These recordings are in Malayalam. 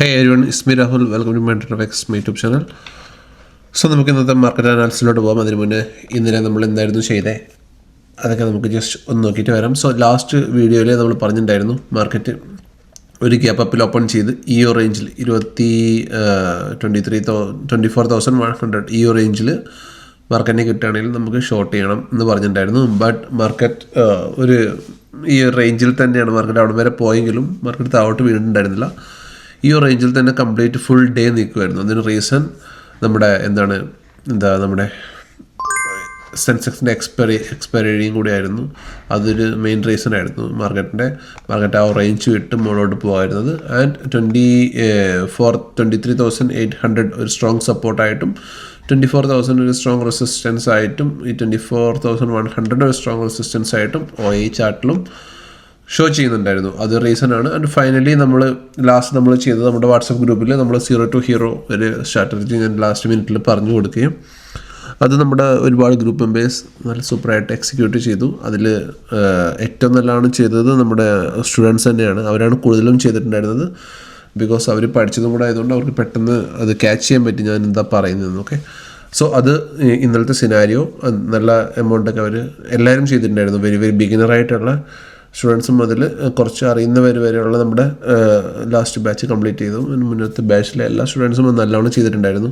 Hey everyone, it's me Rahul. Welcome to Mentor X YouTube channel. So നമുക്ക് ഇന്നത്തെ മാർക്കറ്റ് അനാലിസിലോട്ട് പോകാം. അതിന് മുന്നേ ഇന്നലെ നമ്മൾ എന്തായിരുന്നു ചെയ്തത് അതൊക്കെ നമുക്ക് ജസ്റ്റ് ഒന്ന് നോക്കിയിട്ട് വരാം. സോ ലാസ്റ്റ് വീഡിയോയിൽ നമ്മൾ പറഞ്ഞിട്ടുണ്ടായിരുന്നു മാർക്കറ്റ് ഒരു ഗ്യാപ്പ് അപ്പിൽ ഓപ്പൺ ചെയ്ത് ഈ റേഞ്ചിൽ 24,100 ഈ റേഞ്ചിൽ മാർക്കറ്റിനെ കിട്ടുകയാണെങ്കിൽ നമുക്ക് ഷോർട്ട് ചെയ്യണം എന്ന് പറഞ്ഞിട്ടുണ്ടായിരുന്നു. ബട്ട് മാർക്കറ്റ് ഒരു ഈ റേഞ്ചിൽ തന്നെയാണ് മാർക്കറ്റ് അവിടെ വരെ പോയെങ്കിലും മാർക്കറ്റ് താഴോട്ട് വീണിട്ടുണ്ടായിരുന്നില്ല. ഈ റേഞ്ചിൽ തന്നെ കംപ്ലീറ്റ് ഫുൾ ഡേ നിൽക്കുമായിരുന്നു. അതിന് റീസൺ നമ്മുടെ സെൻസെക്സിൻ്റെ എക്സ്പയറിയും കൂടി ആയിരുന്നു. അതൊരു മെയിൻ റീസൺ ആയിരുന്നു മാർക്കറ്റ് ആ റേഞ്ച് വിട്ട് മുകളിലോട്ട് പോകുമായിരുന്നത്. ആൻഡ് 23,800 ഒരു സ്ട്രോങ് സപ്പോർട്ടായിട്ടും 24,000 ഒരു സ്ട്രോങ് റെസിസ്റ്റൻസ് ആയിട്ടും ഈ 24,100 ഒരു സ്ട്രോങ് റെസിസ്റ്റൻസ് ആയിട്ടും OI ചാർട്ടിലും ഷോ ചെയ്യുന്നുണ്ടായിരുന്നു. അത് റീസണാണ്. ആൻഡ് ഫൈനലി നമ്മൾ ചെയ്തത് നമ്മുടെ വാട്സപ്പ് ഗ്രൂപ്പിൽ നമ്മൾ 0 to hero ഒരു സ്ട്രാറ്റജി ഞാൻ ലാസ്റ്റ് മിനിറ്റിൽ പറഞ്ഞു കൊടുക്കുകയും അത് നമ്മുടെ ഒരുപാട് ഗ്രൂപ്പ് മെമ്പേഴ്സ് നല്ല സൂപ്പറായിട്ട് എക്സിക്യൂട്ട് ചെയ്തു. അതിൽ ഏറ്റവും നല്ലതാണ് ചെയ്തത് നമ്മുടെ സ്റ്റുഡൻസ് തന്നെയാണ്. അവരാണ് കൂടുതലും ചെയ്തിട്ടുണ്ടായിരുന്നത്. ബിക്കോസ് അവർ പഠിച്ചതും കൂടെ ആയതുകൊണ്ട് അവർക്ക് പെട്ടെന്ന് അത് ക്യാച്ച് ചെയ്യാൻ പറ്റി ഞാൻ എന്താ പറയുന്നതെന്ന്. ഓക്കെ, സോ അത് ഇന്നലത്തെ സിനാരിയോ നല്ല എമൗണ്ടൊക്കെ അവർ എല്ലാവരും ചെയ്തിട്ടുണ്ടായിരുന്നു. വെരി ബിഗിനറായിട്ടുള്ള സ്റ്റുഡൻസും അതിൽ കുറച്ച് അറിയുന്നവർ വരെയുള്ള നമ്മുടെ ലാസ്റ്റ് ബാച്ച് കംപ്ലീറ്റ് ചെയ്തു. മുന്നത്തെ ബാച്ചിലെ എല്ലാ സ്റ്റുഡൻസും നല്ലവണ്ണം ചെയ്തിട്ടുണ്ടായിരുന്നു.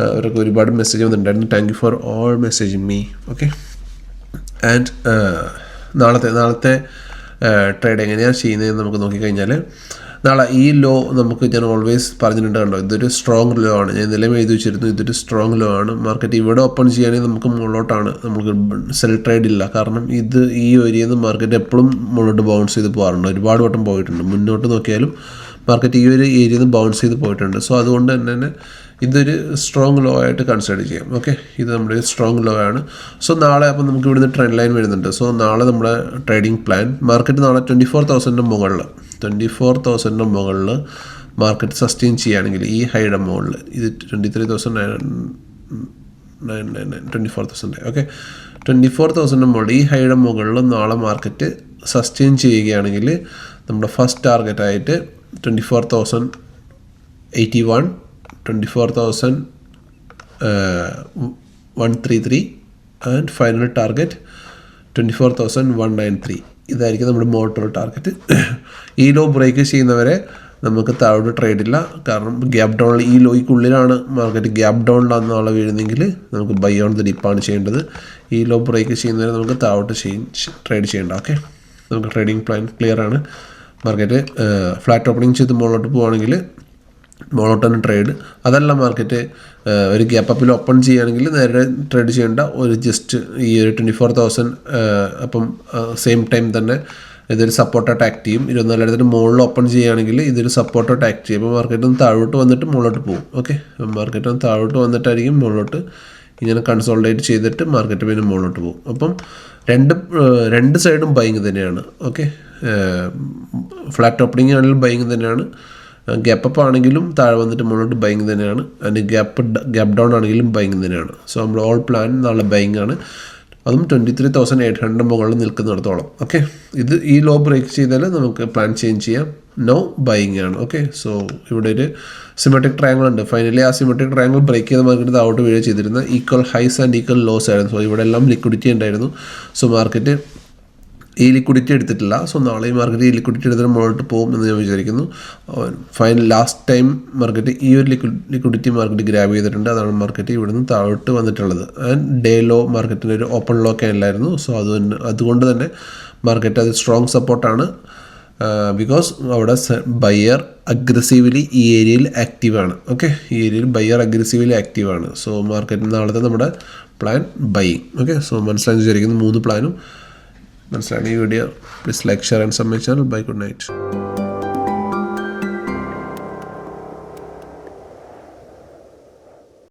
അവർക്ക് ഒരുപാട് മെസ്സേജ് വന്നിട്ടുണ്ടായിരുന്നു. Thank you for all messaging me. Okay, and നാളത്തെ ട്രേഡ് എങ്ങനെയാണ് ചെയ്യുന്നതെന്ന് നമുക്ക് നോക്കിക്കഴിഞ്ഞാൽ നാളെ ഈ ലോ നമുക്ക് ഞാൻ ഓൾവേസ് പറഞ്ഞിട്ടുണ്ട്. കണ്ടോ, ഇതൊരു സ്ട്രോങ് ലോ ആണ്. ഞാൻ ഇന്നലെ എഴുതി വെച്ചിരുന്നു ഇതൊരു സ്ട്രോങ് ലോ ആണ്. മാർക്കറ്റ് ഇവിടെ ഓപ്പൺ ചെയ്യുകയാണെങ്കിൽ നമുക്ക് മുകളിലോട്ടാണ്, നമുക്ക് സെൽ ട്രേഡ് ഇല്ല. കാരണം ഇത് ഈ ഏരിയയിൽ നിന്ന് മാർക്കറ്റ് എപ്പോഴും മുകളിലോട്ട് ബൗൺസ് ചെയ്ത് പോകാറുണ്ട്. ഒരുപാട് വട്ടം പോയിട്ടുണ്ട്. മുന്നോട്ട് നോക്കിയാലും മാർക്കറ്റ് ഈ ഒരു ഏരിയയിൽ നിന്ന് ബൗൺസ് ചെയ്ത് പോയിട്ടുണ്ട്. സോ അതുകൊണ്ട് തന്നെ ഇതൊരു സ്ട്രോങ് ലോ ആയിട്ട് കൺസിഡർ ചെയ്യാം. ഓക്കെ, ഇത് നമ്മുടെ സ്ട്രോങ് ലോ ആണ്. സോ നാളെ അപ്പം നമുക്ക് ഇവിടുന്ന് ട്രെൻഡ് ലൈൻ വരുന്നുണ്ട്. സോ നാളെ നമ്മുടെ ട്രേഡിംഗ് പ്ലാൻ മാർക്കറ്റ് നാളെ 24,000 മുകളിൽ മാർക്കറ്റ് സസ്റ്റെയിൻ ചെയ്യുകയാണെങ്കിൽ ഈ ഹൈയുടെ മുകളിൽ ഇത് 24,000 ഓക്കെ 24,000 മുകളിൽ ഈ ഹൈയുടെ മുകളിൽ നാളെ മാർക്കറ്റ് സസ്റ്റെയിൻ ചെയ്യുകയാണെങ്കിൽ നമ്മുടെ ഫസ്റ്റ് ടാർഗറ്റായിട്ട് 24,081 24,133 ആൻഡ് ഫൈനൽ ടാർഗറ്റ് 24,193. ഇതായിരിക്കും നമ്മുടെ മോട്ടോർ ടാർഗറ്റ്. ഈ ലോ ബ്രേക്ക് ചെയ്യുന്നവരെ നമുക്ക് താഴോട്ട് ട്രേഡില്ല. കാരണം ഗ്യാപ്പ് ഡൗണിൽ ഈ ലോയ്ക്കുള്ളിലാണ് മാർക്കറ്റ് ഗ്യാപ്പ് ഡൗണിലാണ് നാളെ വീഴുന്നെങ്കിൽ നമുക്ക് ബൈ ഓൺ ദ ഡിപ്പാണ് ചെയ്യേണ്ടത്. ഈ ലോ ബ്രേക്ക് ചെയ്യുന്നവരെ നമുക്ക് താഴോട്ട് ട്രേഡ് ചെയ്യേണ്ട. ഓക്കെ, നമുക്ക് ട്രേഡിംഗ് പ്ലാൻ ക്ലിയർ ആണ്. മാർക്കറ്റ് ഫ്ലാറ്റ് ഓപ്പണിംഗ് ചെയ്ത് മുകളിലോട്ട് പോവുകയാണെങ്കിൽ മുകളിലോട്ടാണ് ട്രേഡ്. അതല്ല മാർക്കറ്റ് ഒരു ഗ്യാപ്പ് അപ്പിൽ ഓപ്പൺ ചെയ്യുകയാണെങ്കിൽ നേരെ ട്രേഡ് ചെയ്യേണ്ട. ഒരു ജസ്റ്റ് ഈ ഒരു 24,000 അപ്പം സെയിം ടൈം തന്നെ ഇതൊരു സപ്പോർട്ടായിട്ട് ആക്ട് ചെയ്യും. 24,000 മുകളിൽ ഓപ്പൺ ചെയ്യുകയാണെങ്കിൽ ഇതൊരു സപ്പോർട്ടായിട്ട് ആക്ട് ചെയ്യും. അപ്പോൾ മാർക്കറ്റ് ഒന്ന് താഴോട്ട് വന്നിട്ട് മുകളിലോട്ട് പോകും. ഓക്കെ, മാർക്കറ്റ് ഒന്ന് താഴോട്ട് വന്നിട്ടായിരിക്കും മുകളിലോട്ട് ഇങ്ങനെ കൺസോൾട്ടേറ്റ് ചെയ്തിട്ട് മാർക്കറ്റ് പിന്നെ മുകളിലോട്ട് പോകും. അപ്പം രണ്ട് സൈഡും ബൈങ് തന്നെയാണ്. ഓക്കെ, ഫ്ലാറ്റ് ഓപ്പണിംഗ് ആണെങ്കിലും ബൈങ് തന്നെയാണ്. ഗ്യാപ്പ് അപ്പ് ആണെങ്കിലും താഴെ വന്നിട്ട് മുകളിലോട്ട് ബൈങ് തന്നെയാണ്. അതിന് ഗ്യാപ്പ് ഡൗൺ ആണെങ്കിലും ബൈങ് തന്നെയാണ്. സോ നമ്മൾ ഓൾ പ്ലാൻ നാളെ ബൈങ് ആണ്. അതും 23,800 മുകളിൽ നിൽക്കുന്നിടത്തോളം. ഓക്കെ, ഈ ലോ ബ്രേക്ക് ചെയ്താൽ നമുക്ക് പ്ലാൻ ചേഞ്ച് ചെയ്യാം. നോ ബൈങ് ആണ്. ഓക്കെ, സോ ഇവിടെ ഒരു സിമെട്രിക് ട്രയാങ്കിൾ ഉണ്ട്. ഫൈനലി ആ സിമെട്രിക് ട്രയാങ്കിൾ ബ്രേക്ക് ചെയ്ത മാർക്കറ്റ് താഴോട്ട് വീഴുക ചെയ്തിരുന്ന equal highs and equal lows ആയിരുന്നു. സോ ഇവിടെ എല്ലാം ലിക്വിഡിറ്റി ഉണ്ടായിരുന്നു. സോ മാർക്കറ്റ് ഈ ലിക്വിഡിറ്റി എടുത്തിട്ടില്ല. സോ നാളെ ഈ മാർക്കറ്റ് ഈ ലിക്വിഡിറ്റി എടുത്തിട്ട് മുകളിലോട്ട് പോകും എന്ന് ഞാൻ വിചാരിക്കുന്നു. ഫൈനൽ ലാസ്റ്റ് ടൈം മാർക്കറ്റ് ഈ ഒരു ലിക്വിഡിറ്റി മാർക്കറ്റ് ഗ്രാബ് ചെയ്തിട്ടുണ്ട്. അതാണ് മാർക്കറ്റ് ഇവിടുന്ന് താഴോട്ട് വന്നിട്ടുള്ളത്. ആൻഡ് ഡേ ലോ മാർക്കറ്റിൻ്റെ ഒരു ഓപ്പൺ ലോ ഒക്കെ അല്ലായിരുന്നു. സോ അതുകൊണ്ട് തന്നെ മാർക്കറ്റ് അത് സ്ട്രോങ് സപ്പോർട്ടാണ്. ബിക്കോസ് അവിടെ ബയ്യർ അഗ്രസീവ്ലി ഈ ഏരിയയിൽ ആക്റ്റീവാണ്. ഓക്കെ, ഈ ഏരിയയിൽ ബയ്യർ അഗ്രസീവ്ലി ആക്റ്റീവാണ്. സോ മാർക്കറ്റിൽ നാളത്തെ നമ്മുടെ പ്ലാൻ ബൈയിങ്. ഓക്കെ, സോ മനസ്സിലാക്കി വിചാരിക്കുന്നു 3 പ്ലാനും മനസ്സിലാണ്. ഈ video please like, share and subscribe channel. Bye, good night.